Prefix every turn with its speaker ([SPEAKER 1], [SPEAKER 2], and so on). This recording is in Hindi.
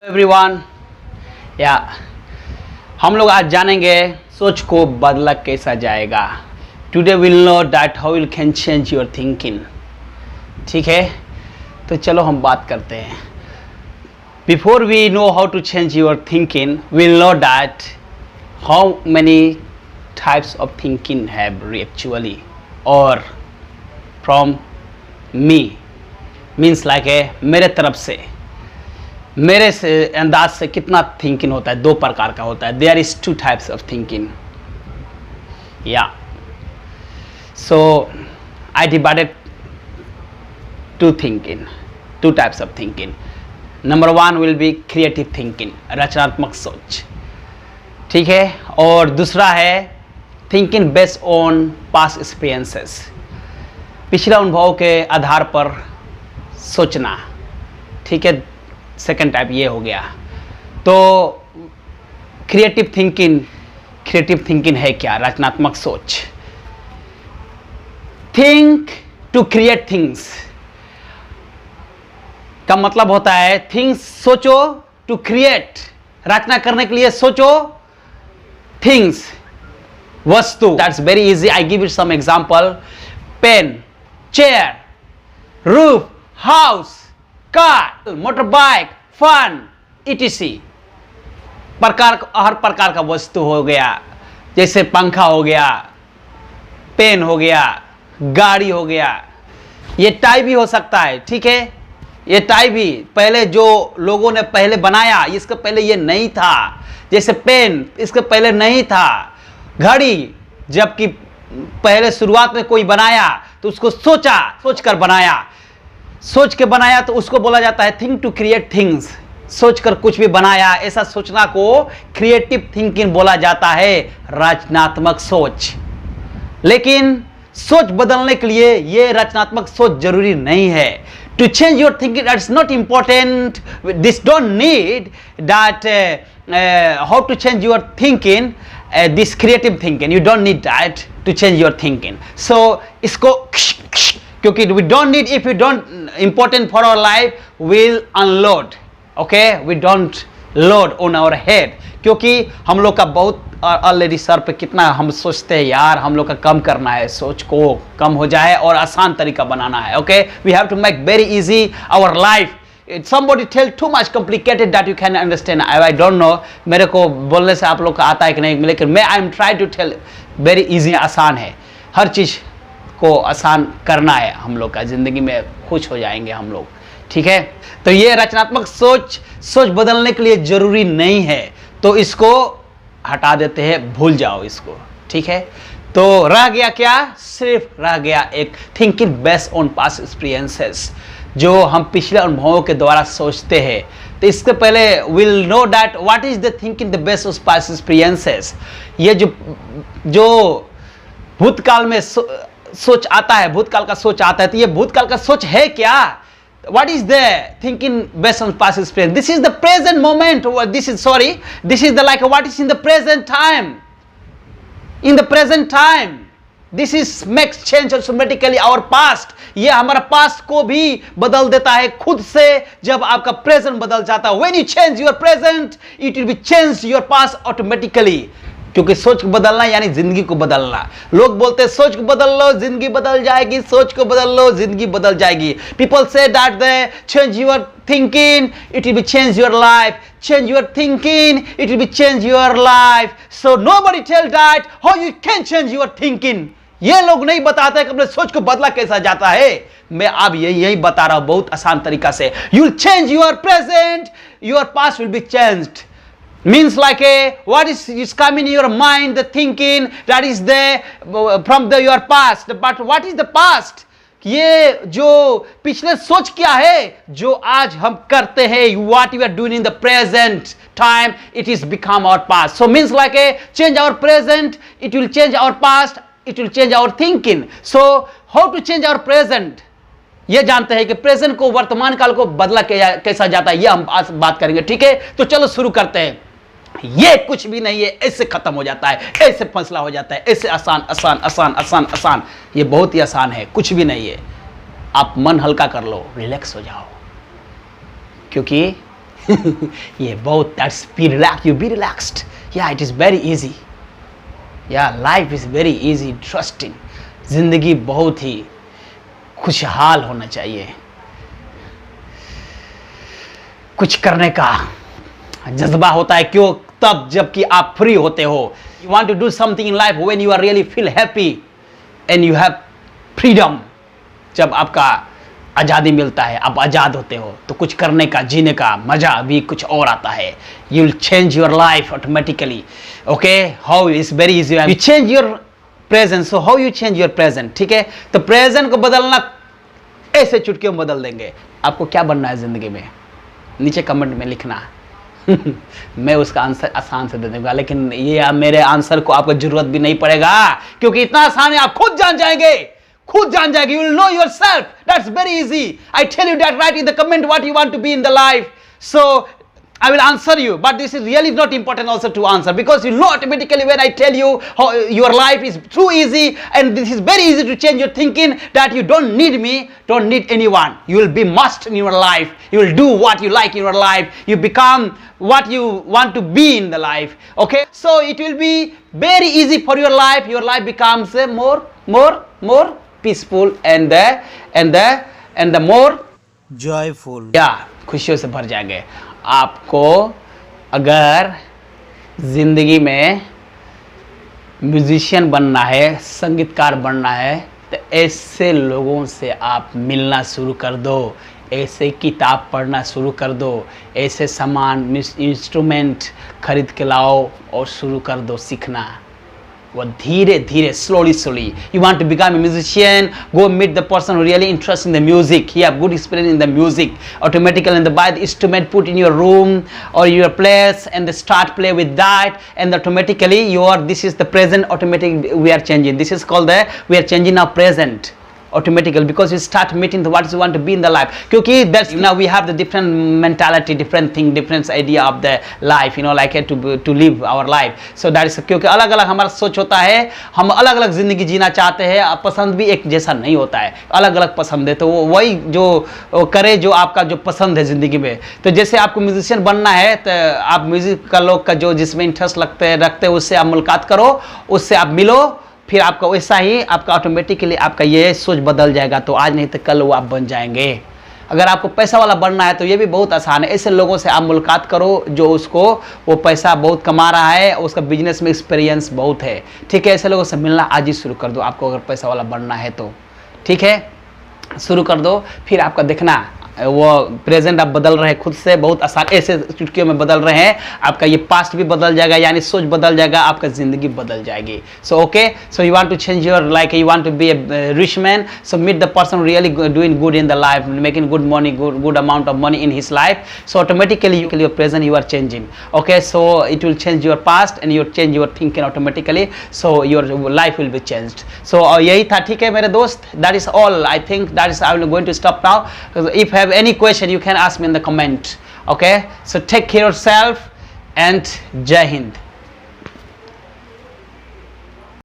[SPEAKER 1] एवरीवन या हम लोग आज जानेंगे सोच को बदला कैसा जाएगा। Today will know that how you can change your thinking. ठीक है, तो चलो हम बात करते हैं। Before we know how to change your thinking, will know that how many types of thinking have actually और फ्रॉम मी मीन्स लाइक मेरे तरफ से, मेरे से अंदाज से कितना थिंकिंग होता है। दो प्रकार का होता है। There is two types of thinking या so I divided two types of thinking. Number one will be creative thinking, रचनात्मक सोच। ठीक है, और दूसरा है thinking based on past experiences, पिछले अनुभव के आधार पर सोचना। ठीक है, सेकेंड टाइप ये हो गया। तो क्रिएटिव थिंकिंग है क्या? रचनात्मक सोच। थिंक टू क्रिएट थिंग्स का मतलब होता है थिंग्स सोचो, टू क्रिएट रचना करने के लिए सोचो, थिंग्स वस्तु। That's very easy. I give it some example. Pen, chair, roof, house, car, motorbike, fan, etc। हर प्रकार का वस्तु हो गया, जैसे पंखा हो गया, पेन हो गया, गाड़ी हो गया। ये टाई भी हो सकता है। ठीक है, ये टाई भी पहले जो लोगों ने पहले बनाया, इसके पहले ये नहीं था। जैसे पेन इसके पहले नहीं था। घड़ी जबकि पहले शुरुआत में कोई बनाया तो उसको सोचकर बनाया, सोच के बनाया, तो उसको बोला जाता है थिंक टू क्रिएट थिंग्स। सोचकर कुछ भी बनाया, ऐसा सोचना को क्रिएटिव थिंकिंग बोला जाता है, रचनात्मक सोच। लेकिन सोच बदलने के लिए ये रचनात्मक सोच जरूरी नहीं है। To change your thinking that's not important. This don't need that how to change your thinking, this creative thinking, you don't need that to change your thinking. So इसको क्योंकि we don't need, if you don't important for our life, we'll unload, okay, we don't load on our head। क्योंकि हम लोग का बहुत ऑलरेडी सर पे कितना हम सोचते हैं यार, हम लोग का कम करना है, सोच को कम हो जाए और आसान तरीका बनाना है। Okay, we have to make very easy our life। Somebody tell too much complicated that you can understand, I don't know, मेरे को बोलने से आप लोग का आता है कि नहीं, लेकिन मैं I am trying to tell very easy, आसान है। हर चीज को आसान करना है, हम लोग का जिंदगी में खुश हो जाएंगे हम लोग। ठीक है, तो ये रचनात्मक सोच बदलने के लिए जरूरी नहीं है, तो इसको हटा देते हैं, भूल जाओ इसको। ठीक है, तो रह गया क्या? सिर्फ रह गया एक thinking based on past experiences, जो हम पिछले अनुभवों के द्वारा सोचते हैं। तो इसके पहले will know that what is the thinking the based on past experiences. ये जो भूतकाल में सोच आता है, भूतकाल का सोच आता है, तो ये भूतकाल का सोच है क्या? What is the thinking based on past experience? This is the present moment. This is the like what is in the present time. In the present time, this is makes change automatically our past. ये हमारा पास्ट को भी बदल देता है खुद से जब आपका प्रेजेंट बदल जाता है। When you change your present, it will be change your past automatically। क्योंकि सोच को बदलना यानी जिंदगी को बदलना। लोग बोलते हैं सोच को बदल लो जिंदगी बदल जाएगी, सोच को बदल लो जिंदगी बदल जाएगी। People say that they change your thinking, it will be change your life. Change your thinking, it will be change your life. So nobody tell that how you can change your thinking. ये लोग नहीं बताते कि अपने सोच को बदला कैसा जाता है। मैं अब यही बता रहा हूं बहुत आसान तरीका से। You will change your present, your past will be changed. Means like what is coming in your mind, the thinking that is there from your past, but what is the past? ये जो पिछले सोच क्या है जो आज हम करते हैं, what you are doing in the present time, it is become our past. So means like change our present, it will change our past, it will change our thinking. So how to change our present? ये जानते हैं कि प्रेजेंट को, वर्तमान काल को बदला कैसा जाता है, ये हम आज बात करेंगे। ठीक है, तो चलो शुरू करते हैं। ये कुछ भी नहीं है, ऐसे खत्म हो जाता है, ऐसे फैसला हो जाता है, ऐसे आसान आसान आसान आसान आसान। ये बहुत ही आसान है, कुछ भी नहीं है। आप मन हल्का कर लो, रिलैक्स हो जाओ, क्योंकि ये बहुत, that's be relaxed, you be relaxed. Yeah, it is very easy. Yeah, life is very easy, interesting. जिंदगी बहुत ही खुशहाल होना चाहिए, कुछ करने का जज्बा होता है। क्यों? तब जबकि आप फ्री होते हो। You want to do something in life when you are really feel happy and you have freedom. जब आपका आज़ादी मिलता है, आप आज़ाद होते हो, तो कुछ करने का, जीने का मज़ा भी कुछ और आता है। You will change your life automatically. Okay? How is very easy. You change your present. So how you change your present? ठीक है? तो प्रेजेंट को बदलना ऐसे चुटकियों में बदल देंगे। आपको क्या बनना है ज़िंदगी में? नीचे कमेंट में लिखना। मैं उसका आंसर आसान से दे दूंगा, लेकिन ये मेरे आंसर को आपको जरूरत भी नहीं पड़ेगा, क्योंकि इतना आसान है, आप खुद जान जाएंगे, खुद जान जाएंगे। You will know yourself. That's very easy. I tell you that right in the comment what you want to be in the life. So I will answer you, but this is really not important also to answer, because you know automatically when I tell you how your life is too easy and this is very easy to change your thinking, that you don't need me, don't need anyone. You will be must in your life. You will do what you like in your life. You become what you want to be in the life. Okay, so it will be very easy for your life. Your life becomes more peaceful and the more
[SPEAKER 2] joyful.
[SPEAKER 1] Yeah, खुशियों से भर जाएंगे। आपको अगर ज़िंदगी में म्यूजिशियन बनना है, संगीतकार बनना है, तो ऐसे लोगों से आप मिलना शुरू कर दो, ऐसे किताब पढ़ना शुरू कर दो, ऐसे सामान इंस्ट्रूमेंट खरीद के लाओ और शुरू कर दो सीखना। वो धीरे धीरे slowly you want to become a musician, go meet the person who really interested in the music, he have good experience in the music, automatically and buy the instrument, put in your room or your place and start play with that, and automatically this is the present, automatically we are changing. This is called we are changing our present automatically, because you start meeting what you want to be in the life. क्योंकि that's now we have the different mentality, different thing, different idea of the life, like to live our life. So that is क्योंकि अलग अलग हमारा सोच होता है, हम अलग अलग जिंदगी जीना चाहते हैं, पसंद भी एक जैसा नहीं होता है, अलग अलग पसंद है। तो वो वही जो करे जो आपका जो पसंद है ज़िंदगी में। तो जैसे आपको म्यूजिशियन बनना है, तो आप म्यूजिक का लोग का जो जिसमें इंटरेस्ट रखते हैं उससे आप मुलाकात करो, उससे आप मिलो, फिर आपका वैसा ही आपका ऑटोमेटिकली आपका ये सोच बदल जाएगा। तो आज नहीं तो कल वो आप बन जाएंगे। अगर आपको पैसा वाला बनना है तो ये भी बहुत आसान है। ऐसे लोगों से आप मुलाकात करो जो वो पैसा बहुत कमा रहा है, उसका बिजनेस में एक्सपीरियंस बहुत है। ठीक है, ऐसे लोगों से मिलना आज ही शुरू कर दो। आपको अगर पैसा वाला बनना है तो ठीक है, शुरू कर दो। फिर आपका देखना वो प्रेजेंट आप बदल रहे हैं खुद से, बहुत आसान ऐसे चुटकियों में बदल रहे हैं। आपका ये पास्ट भी बदल जाएगा, यानी सोच बदल जाएगा, आपका जिंदगी बदल जाएगी। So okay, so you want to change your like you want to be a rich man, so meet the person really doing good in the life, making good money, good amount of money in his life. So automatically your present you are changing. Okay, so it will change your past and you change your thinking automatically. So your life will be changed. So यही था। ठीक है मेरे दोस्त, that is all. I think that is I will going to stop now. If have any question you can ask me in the comment. Okay, so take care of yourself and Jai Hind.